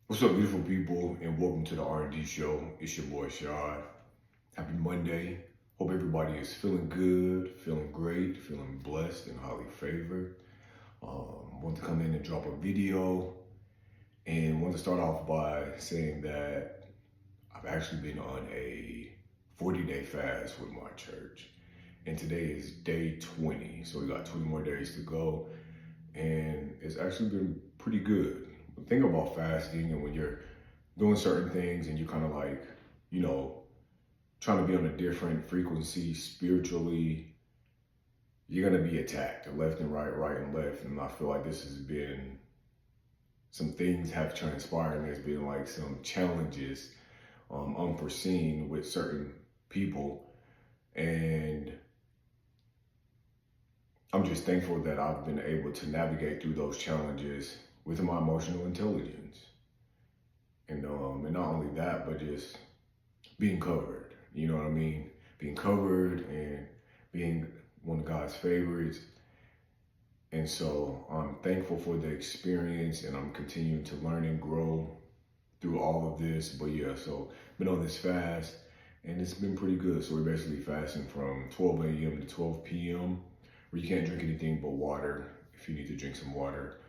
What's up, beautiful people, and welcome to the R&D show. It's your boy, Shad. Happy Monday. Hope everybody is feeling good, feeling great, feeling blessed and highly favored. Want to come in and drop a video and want to start off by saying that I've actually been on a 40-day fast with my church. And today is day 20, so we got 20 more days to go. And it's actually been pretty good. The thing about fasting and when you're doing certain things and you're kind of like, you know, trying to be on a different frequency spiritually, you're going to be attacked left and right, right and left. And I feel like this has been, some things have transpired and there's been like some challenges unforeseen with certain people. And I'm just thankful that I've been able to navigate through those challenges with my emotional intelligence. And not only that, but just being covered. You know what I mean? Being covered and being one of God's favorites. And so I'm thankful for the experience and I'm continuing to learn and grow through all of this. But yeah, so been on this fast and it's been pretty good. So we're basically fasting from 12 a.m. to 12 p.m. where you can't drink anything but water if you need to drink some water.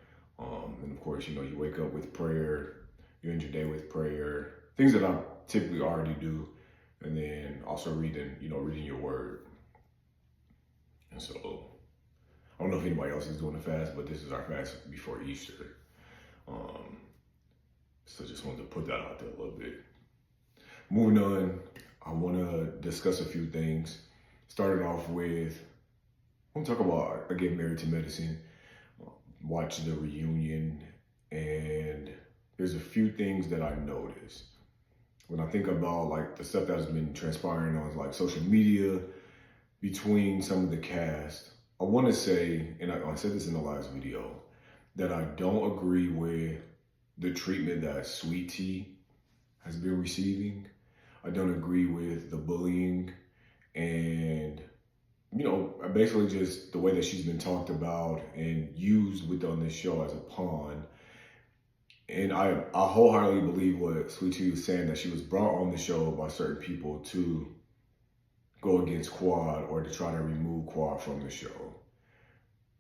And of course, you wake up with prayer, you end your day with prayer, things that I typically already do. And then also reading your word. And so I don't know if anybody else is doing a fast, but this is our fast before Easter. So just wanted to put that out there a little bit. Moving on, I want to discuss a few things. Started off with, I want to talk about I Get Married to Medicine, watch the reunion, and there's a few things that I noticed. When I think about like the stuff that has been transpiring on like social media between some of the cast, I want to say, and I said this in the last video, that I don't agree with the treatment that Sweet Tea has been receiving. I don't agree with the bullying and, basically just the way that she's been talked about and used on this show as a pawn. And I wholeheartedly believe what Sweet Tea was saying, that she was brought on the show by certain people to go against Quad or to try to remove Quad from the show,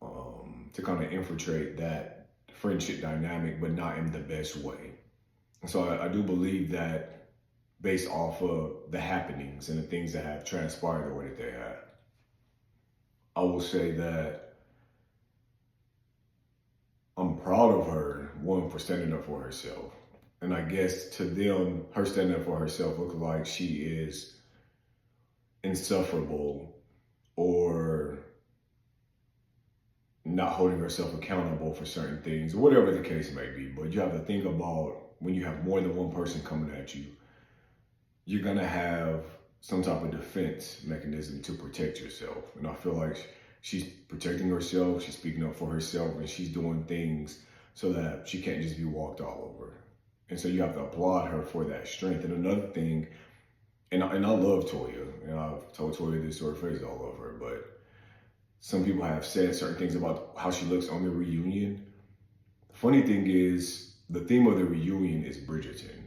to kind of infiltrate that friendship dynamic, but not in the best way. And so I do believe that based off of the happenings and the things that have transpired the way that they have, I will say that I'm proud of her, one, for standing up for herself. And I guess to them, her standing up for herself looks like she is insufferable or not holding herself accountable for certain things, or whatever the case may be. But you have to think about when you have more than one person coming at you, you're going to have some type of defense mechanism to protect yourself. And I feel like she's protecting herself, she's speaking up for herself, and she's doing things so that she can't just be walked all over. And so you have to applaud her for that strength. And another thing, and I love Toya, and I've told Toya this to her face, all over her, but some people have said certain things about how she looks on the reunion. The funny thing is, the theme of the reunion is Bridgerton.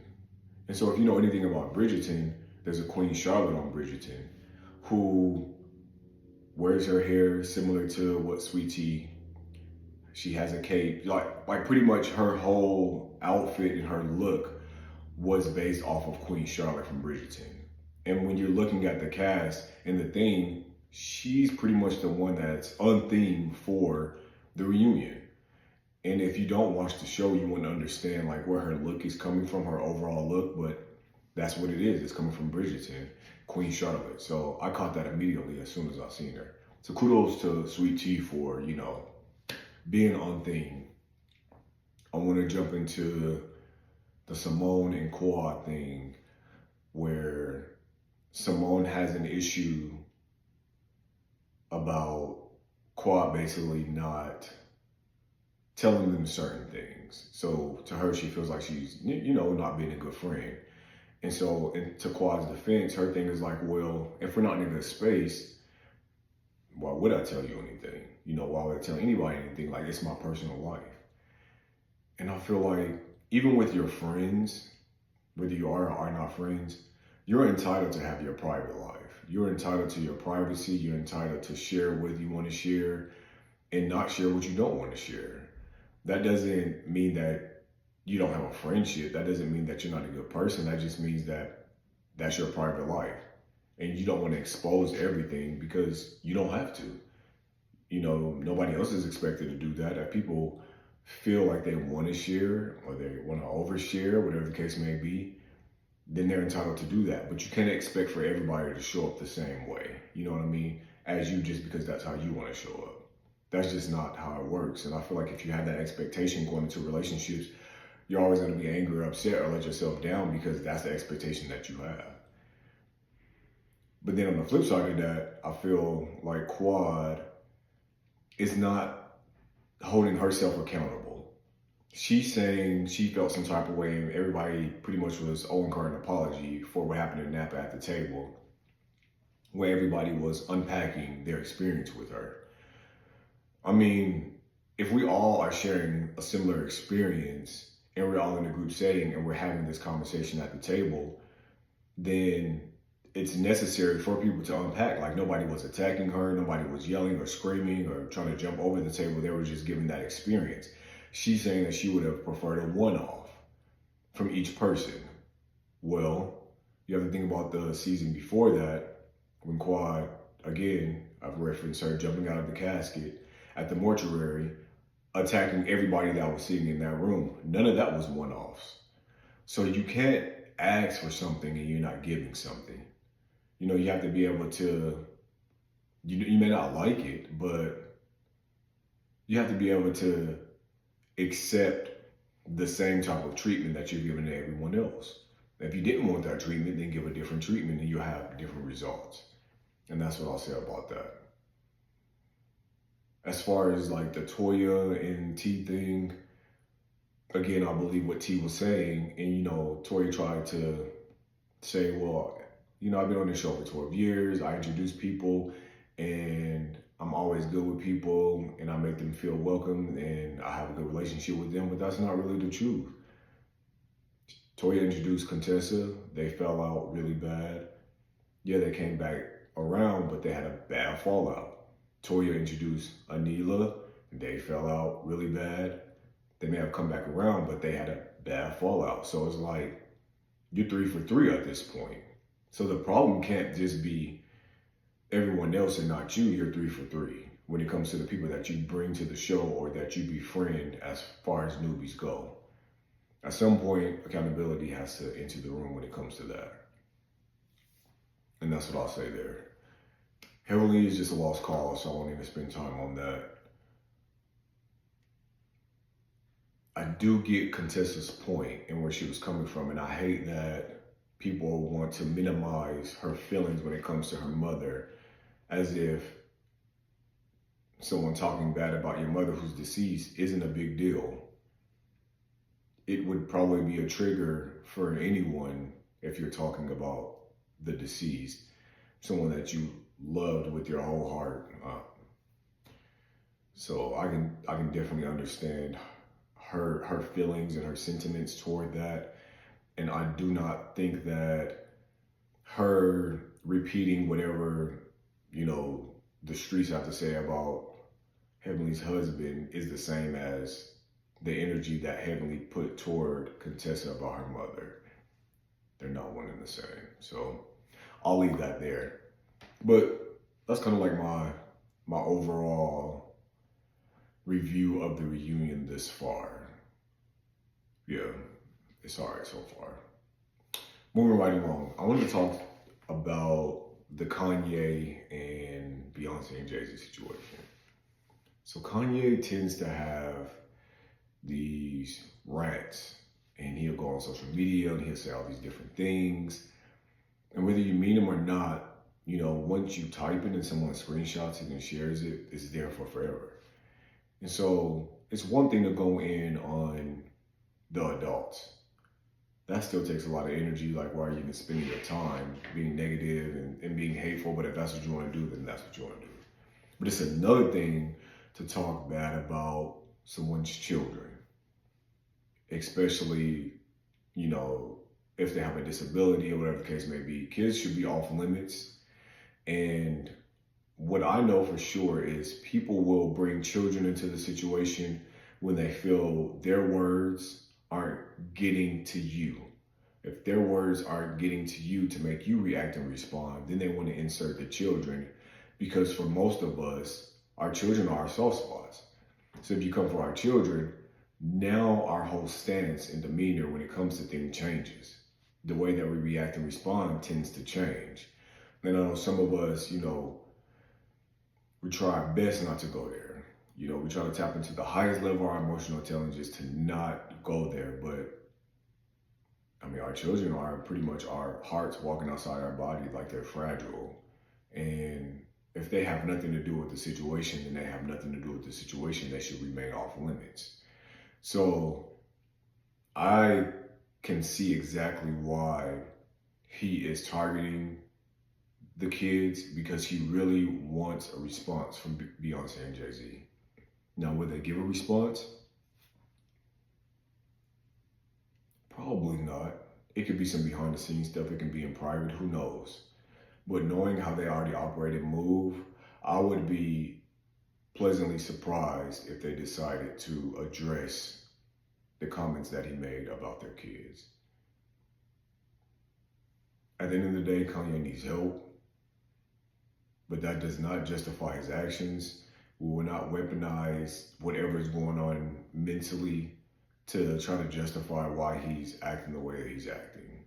And so if you know anything about Bridgerton, there's a Queen Charlotte on Bridgerton who wears her hair similar to what Sweet Tea. She has a cape, like pretty much her whole outfit and her look was based off of Queen Charlotte from Bridgerton. And when you're looking at the cast and the theme, she's pretty much the one that's on theme for the reunion. And if you don't watch the show, you wouldn't understand like where her look is coming from, her overall look, but that's what it is. It's coming from Bridgerton, Queen Charlotte. So I caught that immediately as soon as I seen her. So kudos to Sweet Tea for, being on theme. I want to jump into the Simone and Quad thing, where Simone has an issue about Quad basically not telling them certain things. So to her, she feels like she's, not being a good friend. And so to Quad's defense, her thing is like, well, if we're not in a good space, why would I tell you anything? Why would I tell anybody anything? Like, it's my personal life. And I feel like even with your friends, whether you are or are not friends, you're entitled to have your private life. You're entitled to your privacy. You're entitled to share what you want to share and not share what you don't want to share. That doesn't mean that you don't have a friendship. That doesn't mean that you're not a good person. That just means that that's your private life. And you don't want to expose everything because you don't have to. Nobody else is expected to do that. If people feel like they want to share or they want to overshare, whatever the case may be, then they're entitled to do that. But you can't expect for everybody to show up the same way, you know what I mean, as you, just because that's how you want to show up. That's just not how it works. And I feel like if you have that expectation going into relationships, you're always going to be angry or upset or let yourself down because that's the expectation that you have. But then on the flip side of that, I feel like Quad is not holding herself accountable. She's saying she felt some type of way, and everybody pretty much was owing her an apology for what happened in Napa at the table, where everybody was unpacking their experience with her. I mean, if we all are sharing a similar experience and we're all in a group setting and we're having this conversation at the table, then it's necessary for people to unpack. Like, nobody was attacking her, nobody was yelling or screaming or trying to jump over the table. They were just giving that experience. She's saying that she would have preferred a one-off from each person. Well, you have to think about the season before that, when Quad, again, I've referenced her jumping out of the casket at the mortuary, attacking everybody that was sitting in that room. None of that was one-offs. So you can't ask for something and you're not giving something. You have to be able to, you may not like it, but you have to be able to accept the same type of treatment that you're giving to everyone else. If you didn't want that treatment, then give a different treatment and you'll have different results. And that's what I'll say about that. As far as like the Toya and T thing, again, I believe what T was saying. And, Toya tried to say, well, I've been on this show for 12 years. I introduce people and I'm always good with people and I make them feel welcome and I have a good relationship with them, but that's not really the truth. Toya introduced Contessa. They fell out really bad. Yeah, they came back around, but they had a bad fallout. Toya introduced Anila. They fell out really bad. They may have come back around, but they had a bad fallout. So it's like, you're 3 for 3 at this point. So the problem can't just be everyone else and not you. You're 3 for 3 when it comes to the people that you bring to the show or that you befriend as far as newbies go. At some point, accountability has to enter the room when it comes to that. And that's what I'll say there. Heavenly is just a lost cause, so I won't even spend time on that. I do get Contessa's point and where she was coming from, and I hate that people want to minimize her feelings when it comes to her mother, as if someone talking bad about your mother who's deceased isn't a big deal. It would probably be a trigger for anyone if you're talking about the deceased, someone that you loved with your whole heart. So I can definitely understand her feelings and her sentiments toward that. And I do not think that her repeating whatever, the streets have to say about Heavenly's husband is the same as the energy that Heavenly put toward Contessa about her mother. They're not one and the same. So I'll leave that there. But that's kind of like my overall review of the reunion this far. Yeah, it's all right so far. Moving right along, I wanted to talk about the Kanye and Beyonce and Jay-Z situation. So Kanye tends to have these rants and he'll go on social media and he'll say all these different things. And whether you mean them or not, once you type it and someone screenshots it and shares it, it's there for forever. And so it's one thing to go in on the adults. That still takes a lot of energy. Like, why are you even spending your time being negative and being hateful? But if that's what you want to do, then that's what you want to do. But it's another thing to talk bad about someone's children. especially, if they have a disability or whatever the case may be. Kids should be off limits. And what I know for sure is people will bring children into the situation when they feel their words aren't getting to you. If their words aren't getting to you to make you react and respond, then they want to insert the children, because for most of us, our children are our soft spots. So if you come for our children, now our whole stance and demeanor when it comes to things changes. The way that we react and respond tends to change. And I know some of us, we try our best not to go there. We try to tap into the highest level of our emotional intelligence to not go there. But our children are pretty much our hearts walking outside our body like they're fragile. And if they have nothing to do with the situation, then they have nothing to do with the situation. They should remain off limits. So I can see exactly why he is targeting the kids, because he really wants a response from Beyonce and Jay-Z. Now, will they give a response? Probably not. It could be some behind the scenes stuff. It can be in private. Who knows? But knowing how they already operate and move, I would be pleasantly surprised if they decided to address the comments that he made about their kids. At the end of the day, Kanye needs help, but that does not justify his actions. We will not weaponize whatever is going on mentally to try to justify why he's acting the way that he's acting.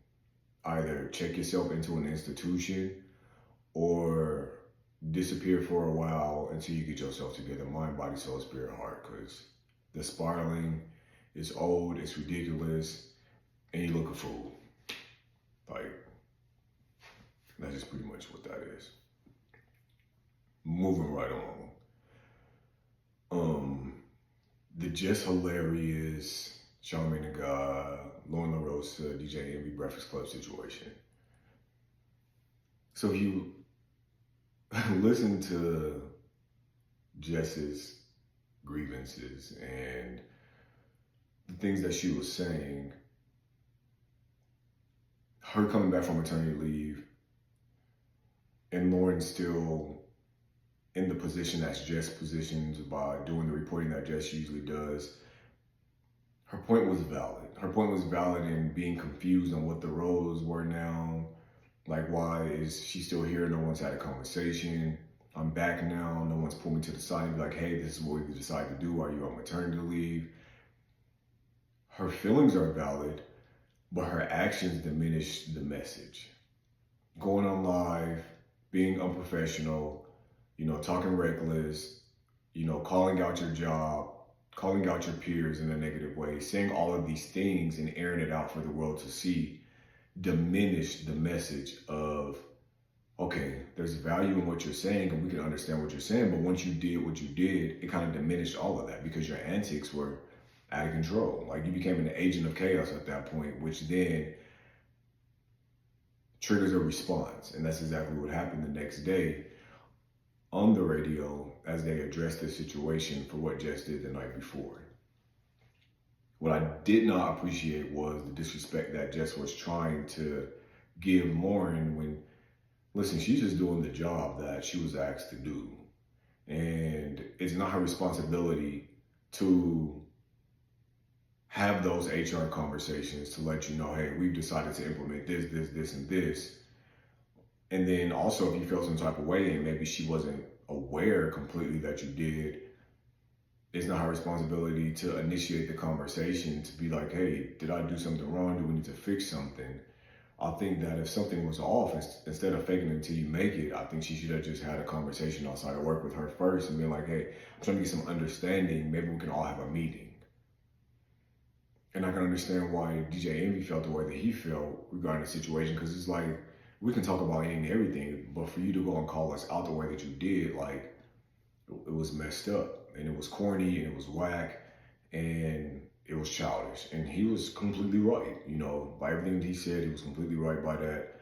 Either check yourself into an institution or disappear for a while until you get yourself together, mind, body, soul, spirit, heart, because the spiraling is old, it's ridiculous, and you look a fool. That's just pretty much what that is. Moving right along. The Jess hilarious Charmaine the God, Lauren LaRosa, DJ Envy Breakfast Club situation. So if you listen to Jess's grievances and the things that she was saying, her coming back from maternity leave, and Lauren still in the position that's Jess positions by doing the reporting that Jess usually does, her point was valid. Her point was valid in being confused on what the roles were now. Like, why is she still here? No one's had a conversation. I'm back now. No one's pulled me to the side and be like, hey, this is what we decided to do. Are you on maternity leave? Her feelings are valid, but her actions diminish the message. Going on live, being unprofessional, talking reckless, calling out your job, calling out your peers in a negative way, saying all of these things and airing it out for the world to see, diminish the message of, okay, there's value in what you're saying and we can understand what you're saying, but once you did what you did, it kind of diminished all of that because your antics were out of control. Like, you became an agent of chaos at that point, which then triggers a response. And that's exactly what happened the next day on the radio as they addressed the situation for what Jess did the night before. What I did not appreciate was the disrespect that Jess was trying to give Lauren when, listen, she's just doing the job that she was asked to do. And it's not her responsibility to have those HR conversations to let you know, hey, we've decided to implement this, and this. And then also, if you feel some type of way and maybe she wasn't aware completely that you did, it's not her responsibility to initiate the conversation to be like, hey, did I do something wrong? Do we need to fix something? I think that if something was off, instead of faking it until you make it, I think she should have just had a conversation outside of work with her first and be like, hey, I'm trying to get some understanding. Maybe we can all have a meeting. And I can understand why DJ Envy felt the way that he felt regarding the situation, because it's like, we can talk about anything and everything, but for you to go and call us out the way that you did, like, it was messed up, and it was corny, and it was whack, and it was childish. And he was completely right, by everything that he said, he was completely right by that.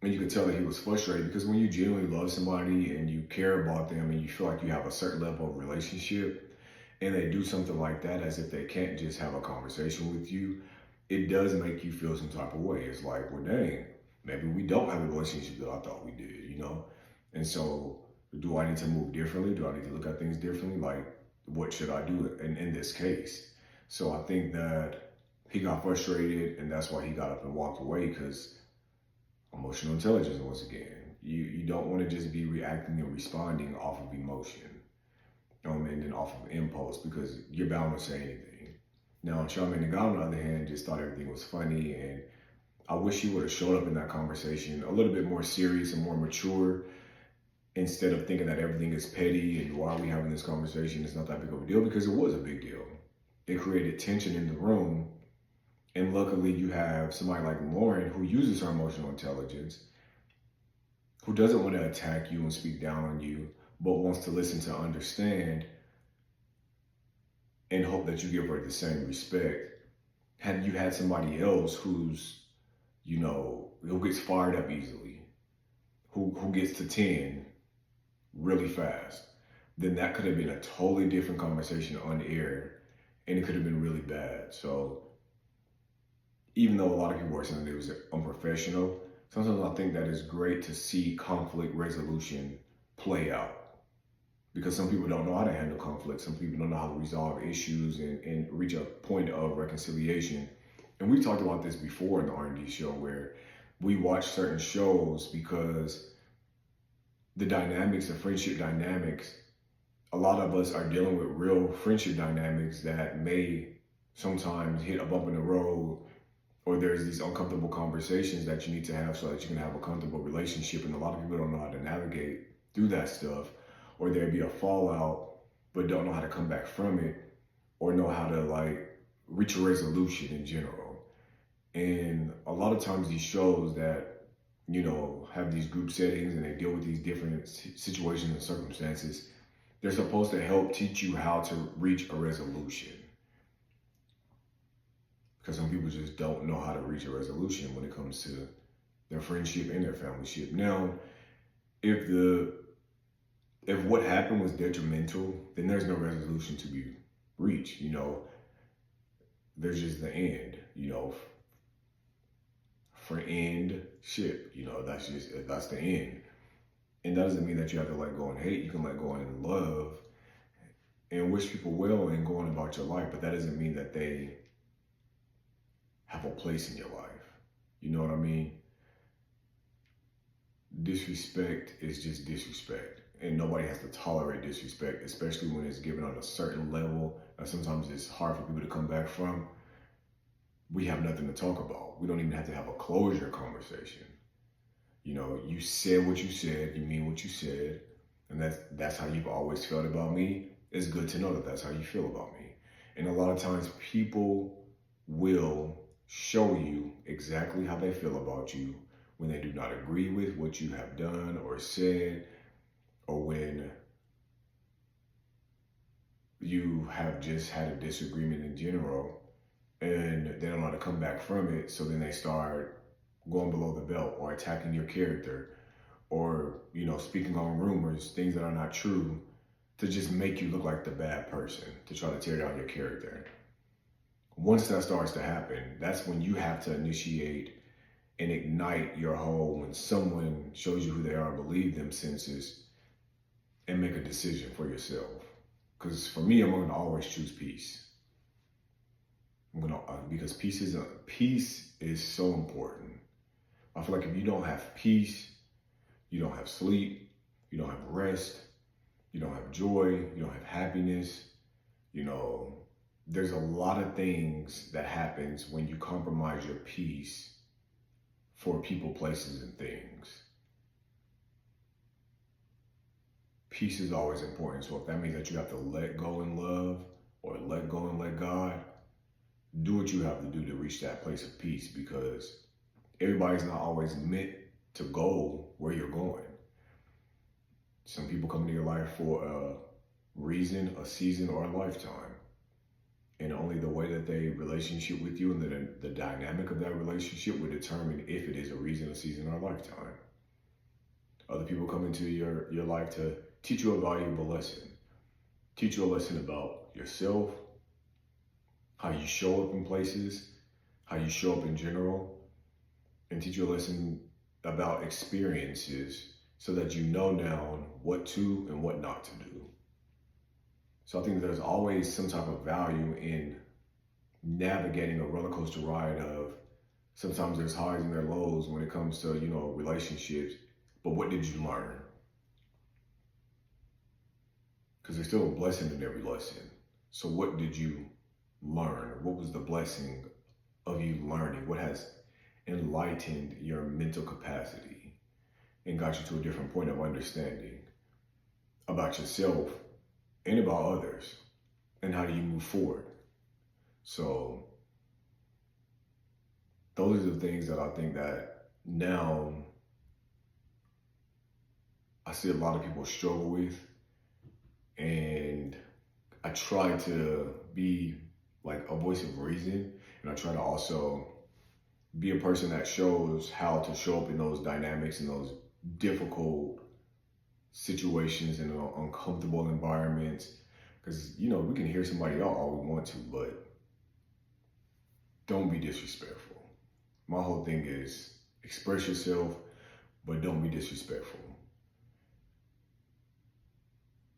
And you could tell that he was frustrated, because when you genuinely love somebody and you care about them and you feel like you have a certain level of relationship, and they do something like that as if they can't just have a conversation with you, it does make you feel some type of way. It's like, well, dang, maybe we don't have a relationship that I thought we did, you know? And so, do I need to move differently? Do I need to look at things differently? Like, what should I do in this case? So I think that he got frustrated, and that's why he got up and walked away, because emotional intelligence, once again, you don't want to just be reacting and responding off of emotion, and then off of impulse, because you're bound to say anything. Now, Charmaine the God, on the other hand, just thought everything was funny, and I wish he would have showed up in that conversation a little bit more serious and more mature, instead of thinking that everything is petty and why are we having this conversation? It's not that big of a deal, because it was a big deal. It created tension in the room. And luckily, you have somebody like Lauren who uses her emotional intelligence, who doesn't want to attack you and speak down on you, but wants to listen to understand and hope that you give her the same respect. Had you had somebody else who's, who gets fired up easily, who gets to 10 really fast, then that could have been a totally different conversation on air, and it could have been really bad. So even though a lot of people are saying it was unprofessional, sometimes I think that it's great to see conflict resolution play out. Because some people don't know how to handle conflict. Some people don't know how to resolve issues and reach a point of reconciliation. And we talked about this before in the R&D show, where we watch certain shows because the dynamics, the friendship dynamics, a lot of us are dealing with real friendship dynamics that may sometimes hit a bump in the road, or there's these uncomfortable conversations that you need to have so that you can have a comfortable relationship. And a lot of people don't know how to navigate through that stuff, or there'd be a fallout, but don't know how to come back from it, or know how to reach a resolution in general. And a lot of times these shows that, have these group settings and they deal with these different situations and circumstances, they're supposed to help teach you how to reach a resolution. Because some people just don't know how to reach a resolution when it comes to their friendship and their familyship. Now, if what happened was detrimental, then there's no resolution to be reached. There's just the end. Friendship. That's the end. And that doesn't mean that you have to let go and hate. You can let go and love and wish people well and go on about your life, but that doesn't mean that they have a place in your life. You know what I mean? Disrespect is just disrespect, and nobody has to tolerate disrespect, especially when it's given on a certain level, and sometimes it's hard for people to come back from. We have nothing to talk about. We don't even have to have a closure conversation. You said what you said, you mean what you said, and that's how you've always felt about me. It's good to know that that's how you feel about me. And a lot of times people will show you exactly how they feel about you when they do not agree with what you have done or said, or when you have just had a disagreement in general and they don't know how to come back from it. So then they start going below the belt or attacking your character, or, speaking on rumors, things that are not true, to just make you look like the bad person, to try to tear down your character. Once that starts to happen, that's when you have to initiate and ignite your whole, when someone shows you who they are, believe them senses, and make a decision for yourself. Because for me, I'm going to always choose peace. Because peace is so important. I feel like if you don't have peace, you don't have sleep, you don't have rest, you don't have joy, you don't have happiness. There's a lot of things that happens when you compromise your peace for people, places, and things. Peace is always important. So if that means that you have to let go and love, or let go and let God, do what you have to do to reach that place of peace, because everybody's not always meant to go where you're going. Some people come into your life for a reason, a season, or a lifetime. And only the way that they relationship with you and the dynamic of that relationship will determine if it is a reason, a season, or a lifetime. Other people come into your life to teach you a valuable lesson. Teach you a lesson about yourself, how you show up in places, how you show up in general, and teach you a lesson about experiences so that you know now what to and what not to do. So I think there's always some type of value in navigating a roller coaster ride of sometimes there's highs and there's lows when it comes to, relationships, but what did you learn? Because there's still a blessing in every lesson. So what did you learn? What was the blessing of you learning? What has enlightened your mental capacity and got you to a different point of understanding about yourself and about others? And how do you move forward? So those are the things that I think that now I see a lot of people struggle with. And I try to be like a voice of reason. And I try to also be a person that shows how to show up in those dynamics and those difficult situations and uncomfortable environments. Because, we can hear somebody out all we want to, but don't be disrespectful. My whole thing is express yourself, but don't be disrespectful.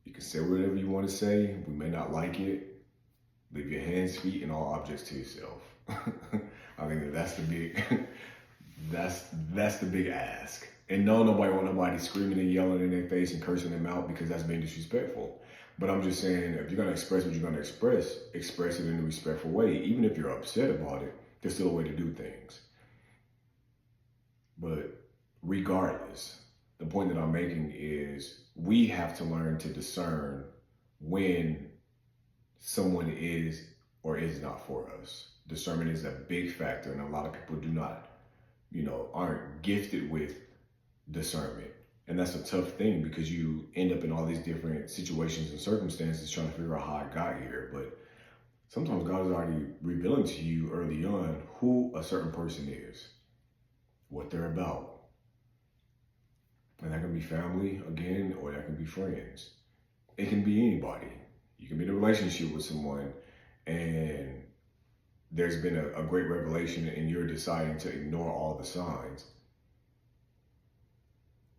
You can say whatever you want to say. We may not like it. Leave your hands, feet, and all objects to yourself. I think that's the big, that's the big ask. And no, nobody want nobody screaming and yelling in their face and cursing them out because that's being disrespectful. But I'm just saying, if you're gonna express what you're gonna express it in a respectful way. Even if you're upset about it, there's still a way to do things. But regardless, the point that I'm making is we have to learn to discern when someone is or is not for us. Discernment is a big factor, and a lot of people do not, aren't gifted with discernment. And that's a tough thing because you end up in all these different situations and circumstances trying to figure out how I got here. But sometimes God is already revealing to you early on who a certain person is, what they're about. And that can be family, again, or that can be friends. It can be anybody. You can be in a relationship with someone and there's been a great revelation and you're deciding to ignore all the signs.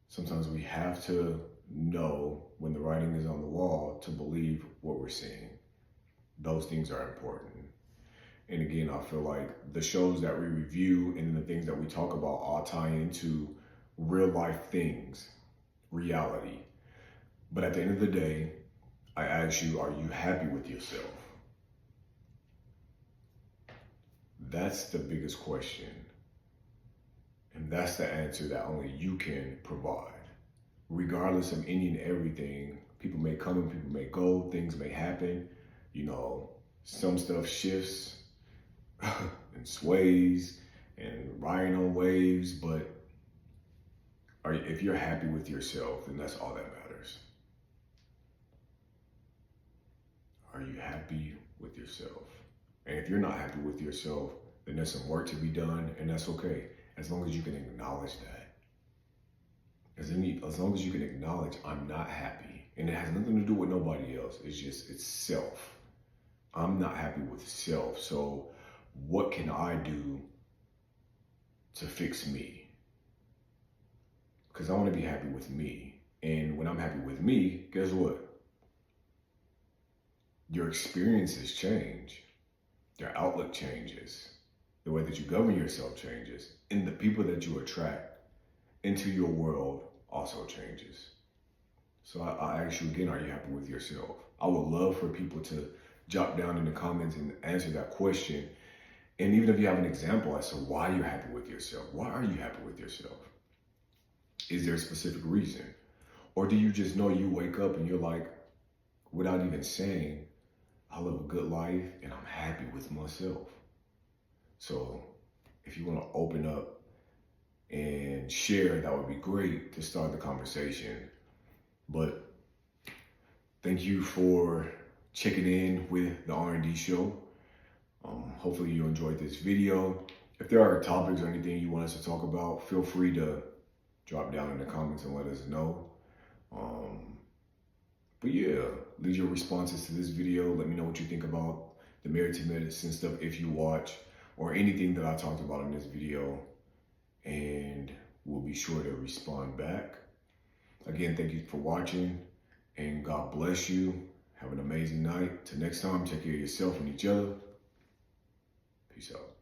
Sometimes we have to know when the writing is on the wall to believe what we're seeing. Those things are important. And again, I feel like the shows that we review and the things that we talk about all tie into real life things, reality. But at the end of the day, I ask you, are you happy with yourself? That's the biggest question. And that's the answer that only you can provide. Regardless of any and everything, people may come and people may go, things may happen, some stuff shifts and sways and riding on waves, but if you're happy with yourself, then that's all that matters. Are you happy with yourself? And if you're not happy with yourself, then there's some work to be done, and that's okay, as long as you can acknowledge that. As long as you can acknowledge, I'm not happy, and it has nothing to do with nobody else. It's self. I'm not happy with self, so what can I do to fix me? Because I want to be happy with me. And when I'm happy with me, guess what? Your experiences change. Your outlook changes. The way that you govern yourself changes. And the people that you attract into your world also changes. So I ask you again, are you happy with yourself? I would love for people to jot down in the comments and answer that question. And even if you have an example as to why you're happy with yourself, why are you happy with yourself? Is there a specific reason? Or do you just know you wake up and you're like, without even saying, I live a good life and I'm happy with myself? So if you want to open up and share, that would be great to start the conversation. But thank you for checking in with the R&D show. Hopefully you enjoyed this video. If there are topics or anything you want us to talk about, feel free to drop down in the comments and let us know. But But yeah, leave your responses to this video. Let me know what you think about the Married to Medicine stuff if you watch, or anything that I talked about in this video, and we'll be sure to respond back. Again, thank you for watching, and God bless you. Have an amazing night. Till next time, take care of yourself and each other. Peace out.